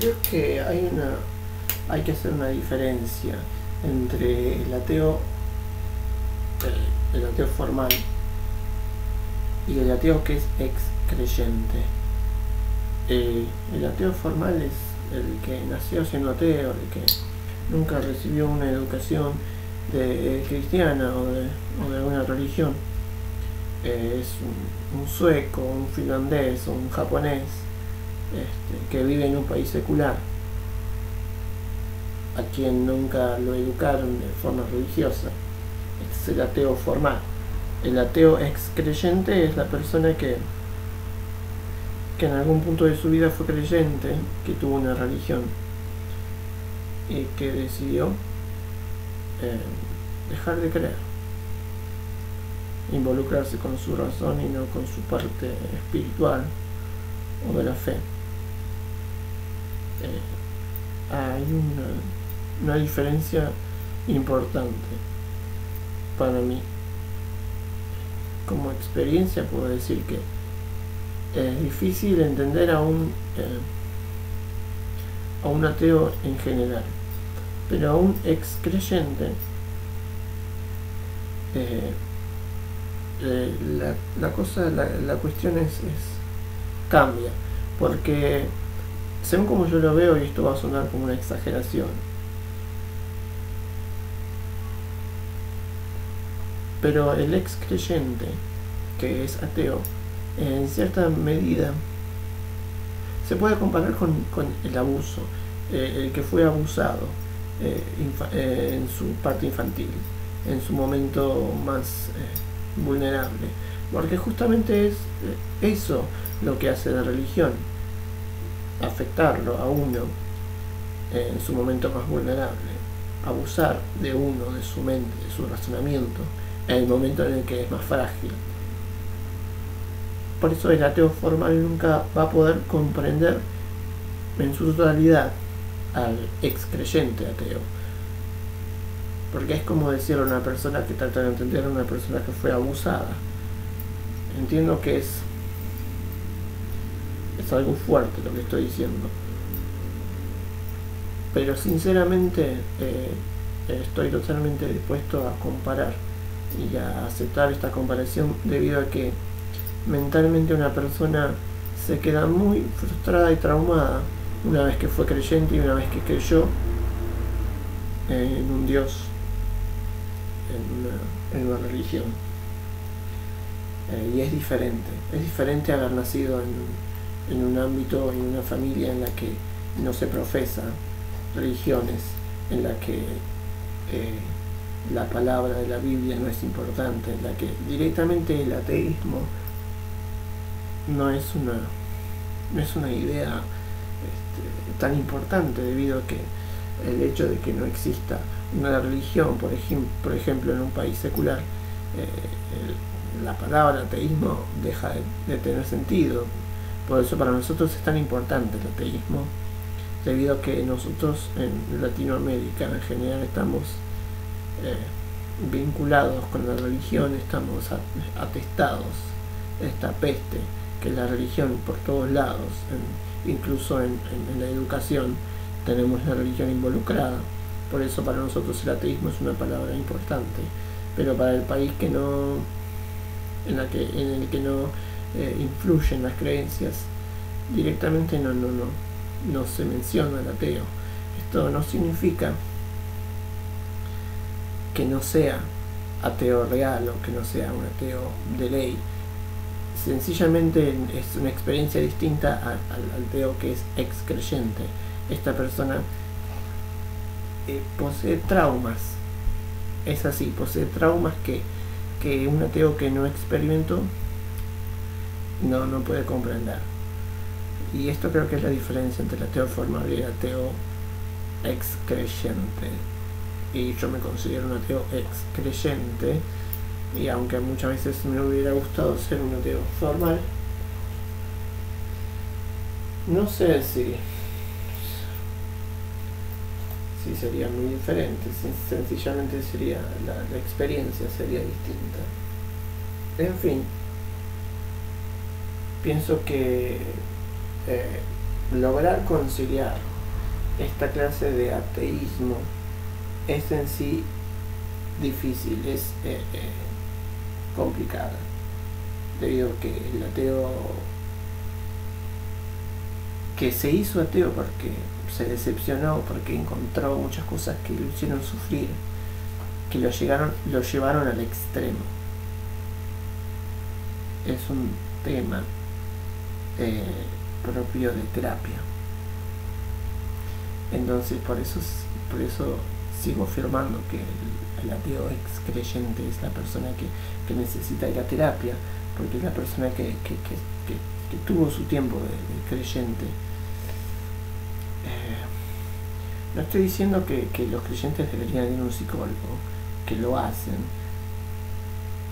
creo que hay que hacer una diferencia entre el ateo formal y el ateo que es ex creyente. El ateo formal es el que nació siendo ateo, el que nunca recibió una educación cristiana o de alguna religión. Es un sueco, un finlandés o un japonés que vive en un país secular, a quien nunca lo educaron de forma religiosa. Este es el ateo formal. El ateo ex creyente es la persona que en algún punto de su vida fue creyente, que tuvo una religión y que decidió dejar de creer, involucrarse con su razón y no con su parte espiritual o de la fe. Hay una diferencia importante para mí. Como experiencia puedo decir que es difícil entender a un ateo en general, pero a un ex creyente la cuestión cambia, porque según como yo lo veo, y esto va a sonar como una exageración, pero el ex creyente que es ateo, en cierta medida se puede comparar con el abuso, el que fue abusado en su parte infantil, en su momento más vulnerable, porque justamente es eso lo que hace la religión, afectarlo a uno en su momento más vulnerable, abusar de uno, de su mente, de su razonamiento, en el momento en el que es más frágil. Por eso el ateo formal nunca va a poder comprender en su totalidad al ex creyente ateo, porque es como decir a una persona que trata de entender a una persona que fue abusada. Entiendo que es algo fuerte lo que estoy diciendo, pero sinceramente estoy totalmente dispuesto a comparar y a aceptar esta comparación, debido a que mentalmente una persona se queda muy frustrada y traumada una vez que fue creyente y una vez que creyó en un Dios, en una religión. Y es diferente haber nacido en un ámbito, en una familia en la que no se profesa religiones, en la que la palabra de la Biblia no es importante, en la que directamente el ateísmo no es una idea tan importante, debido a que el hecho de que no exista una religión, por ejemplo en un país secular, la palabra ateísmo deja de tener sentido. Por eso para nosotros es tan importante el ateísmo, debido a que nosotros en Latinoamérica en general estamos vinculados con la religión, estamos atestados de esta peste que es la religión por todos lados, incluso en la educación tenemos la religión involucrada. Por eso para nosotros el ateísmo es una palabra importante, pero para el país en el que no influyen las creencias, directamente no se menciona el ateo. Esto no significa que no sea ateo real o que no sea un ateo de ley. Sencillamente es una experiencia distinta al ateo que es ex creyente. Esta persona posee traumas, es así, posee traumas que un ateo que no experimentó no puede comprender. Y esto creo que es la diferencia entre el ateo formal y el ateo ex creyente. Y yo me considero un ateo ex creyente, y aunque muchas veces me hubiera gustado ser un ateo formal, no sé si sería muy diferente, sencillamente sería la experiencia sería distinta. En fin, pienso que lograr conciliar esta clase de ateísmo es en sí difícil, es complicada, debido a que el ateo que se hizo ateo porque se decepcionó, porque encontró muchas cosas que lo hicieron sufrir, que lo llevaron al extremo. Es un tema propio de terapia. Entonces por eso sigo afirmando que el ateo ex creyente es la persona que necesita ir a terapia, porque es la persona que tuvo su tiempo de creyente. No estoy diciendo que los creyentes deberían ir a un psicólogo, que lo hacen,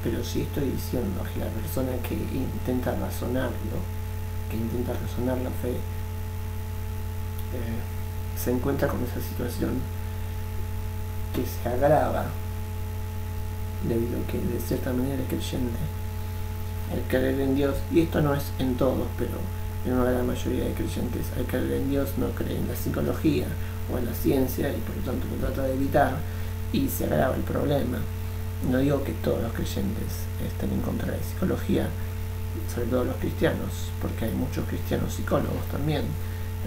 pero sí estoy diciendo que la persona que intenta razonar la fe, se encuentra con esa situación que se agrava debido a que de cierta manera el creyente, al creer en Dios, y esto no es en todos, pero en una gran mayoría de creyentes, al creer en Dios no cree en la psicología o en la ciencia, y por lo tanto lo trata de evitar, y se agrava el problema. No digo que todos los creyentes estén en contra de la psicología, sobre todo los cristianos, porque hay muchos cristianos psicólogos también.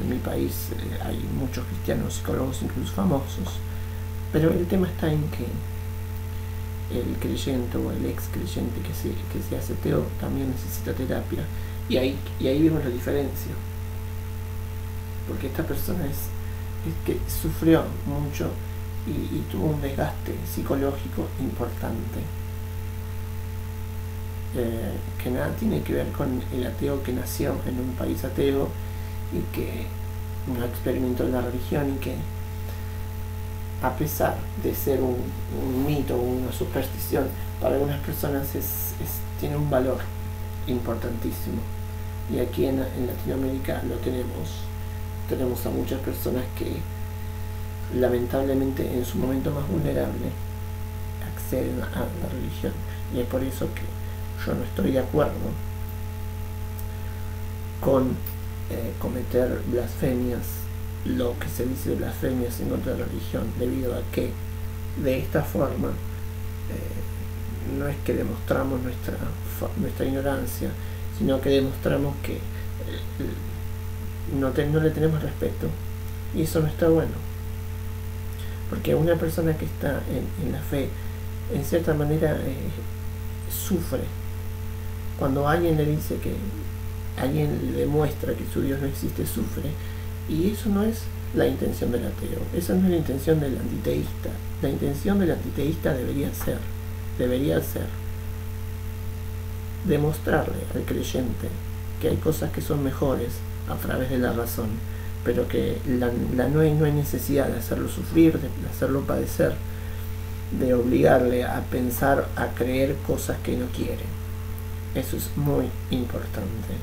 En mi país hay muchos cristianos psicólogos, incluso famosos, pero el tema está en que el creyente o el ex creyente que se hace ateo también necesita terapia, y ahí vemos la diferencia, porque esta persona es que sufrió mucho y tuvo un desgaste psicológico importante, que nada tiene que ver con el ateo que nació en un país ateo y que no experimentó la religión, y que a pesar de ser un mito o una superstición, para algunas personas tiene un valor importantísimo. Y aquí en Latinoamérica lo tenemos a muchas personas que lamentablemente en su momento más vulnerable acceden a la religión, y es por eso que yo no estoy de acuerdo con cometer blasfemias, lo que se dice blasfemias en contra de la religión, debido a que de esta forma no es que demostramos nuestra ignorancia, sino que demostramos que no le tenemos respeto, y eso no está bueno, porque una persona que está en la fe, en cierta manera sufre cuando alguien le dice que alguien le demuestra que su Dios no existe, sufre, y eso no es la intención del ateo, esa no es la intención del antiteísta. La intención del antiteísta debería ser demostrarle al creyente que hay cosas que son mejores a través de la razón, pero que no hay necesidad de hacerlo sufrir, de hacerlo padecer, de obligarle a pensar, a creer cosas que no quiere. Eso es muy importante.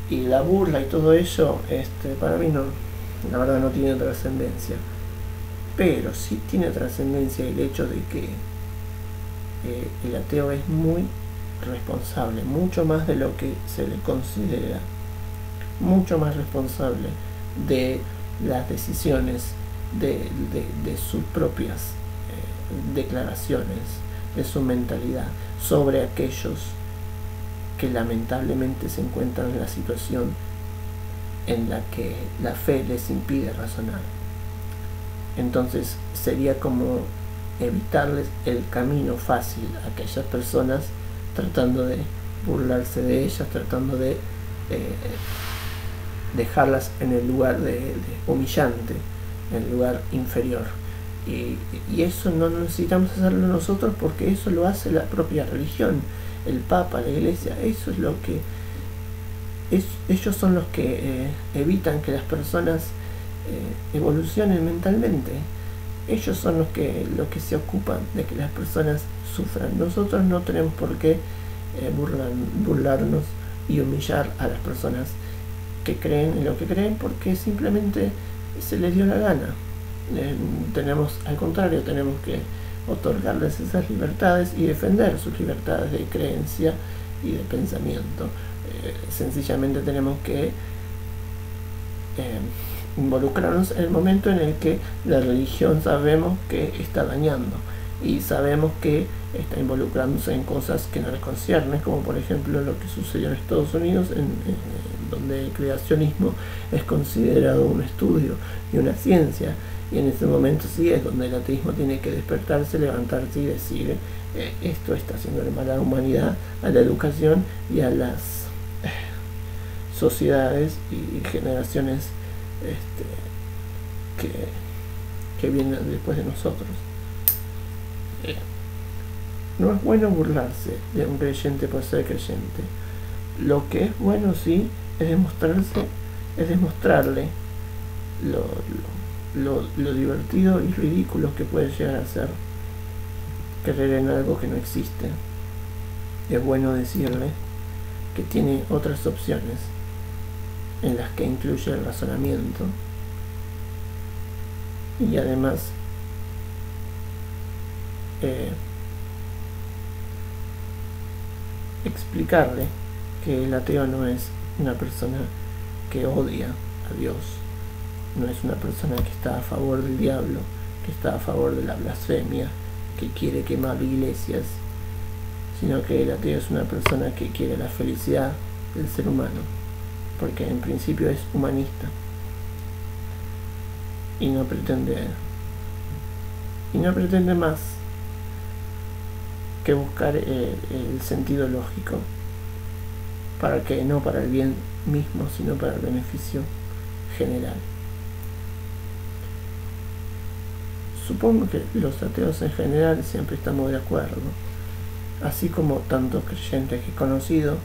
Y la burla y todo eso, para mí no, la verdad no tiene trascendencia, pero sí tiene trascendencia el hecho de que el ateo es muy responsable, mucho más de lo que se le considera, mucho más responsable de las decisiones, de sus propias declaraciones, de su mentalidad, sobre aquellos que lamentablemente se encuentran en la situación en la que la fe les impide razonar. Entonces sería como evitarles el camino fácil a aquellas personas, tratando de burlarse de ellas, tratando de dejarlas en el lugar de humillante, en el lugar inferior. Y eso no necesitamos hacerlo nosotros, porque eso lo hace la propia religión, el Papa, la Iglesia. Eso es lo que ellos son los que evitan que las personas evolucionen mentalmente. Ellos son los que se ocupan de que las personas sufran. Nosotros no tenemos por qué burlarnos y humillar a las personas que creen en lo que creen, porque simplemente se les dio la gana. Al contrario, tenemos que otorgarles esas libertades y defender sus libertades de creencia y de pensamiento. Sencillamente tenemos que involucrarnos en el momento en el que la religión sabemos que está dañando y sabemos que está involucrándose en cosas que no le conciernen, como por ejemplo lo que sucedió en Estados Unidos, donde el creacionismo es considerado un estudio y una ciencia, y en ese momento sí es donde el ateísmo tiene que despertarse, levantarse y decir esto está haciéndole mal a la humanidad, a la educación y a las sociedades y generaciones que vienen después de nosotros. No es bueno burlarse de un creyente por ser creyente. Lo que es bueno sí es demostrarle lo divertido y ridículo que puede llegar a ser creer en algo que no existe. Es bueno decirle que tiene otras opciones en las que incluye el razonamiento y además explicarle que el ateo no es una persona que odia a Dios, no es una persona que está a favor del diablo, que está a favor de la blasfemia, que quiere quemar iglesias, sino que el ateo es una persona que quiere la felicidad del ser humano, porque en principio es humanista y no pretende más que buscar el sentido lógico, para que no para el bien mismo, sino para el beneficio general. Supongo que los ateos en general siempre estamos de acuerdo, así como tantos creyentes que he conocido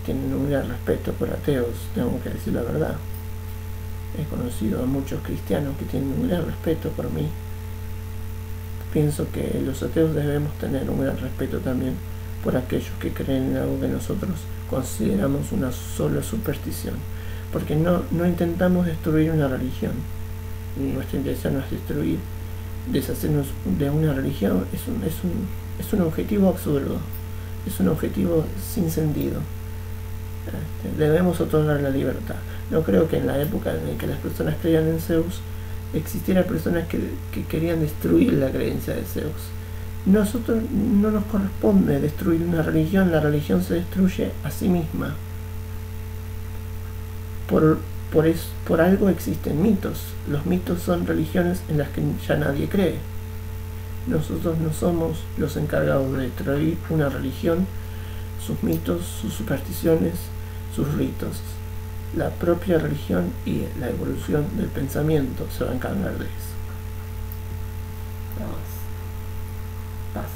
tienen un gran respeto por ateos, tengo que decir la verdad. He conocido a muchos cristianos que tienen un gran respeto por mí. Pienso que los ateos debemos tener un gran respeto también por aquellos que creen en algo que nosotros consideramos una sola superstición, porque no intentamos destruir una religión. Nuestra intención no es deshacernos de una religión, es un objetivo absurdo, es un objetivo sin sentido. Debemos otorgar la libertad. No creo que en la época en la que las personas creían en Zeus existieran personas que querían destruir la creencia de Zeus. Nosotros no nos corresponde destruir una religión, la religión se destruye a sí misma. Por algo existen mitos. Los mitos son religiones en las que ya nadie cree. Nosotros no somos los encargados de destruir una religión, sus mitos, sus supersticiones, sus ritos. La propia religión y la evolución del pensamiento se va a encargar de eso. Paz.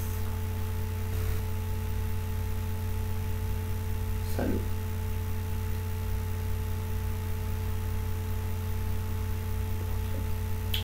Salud.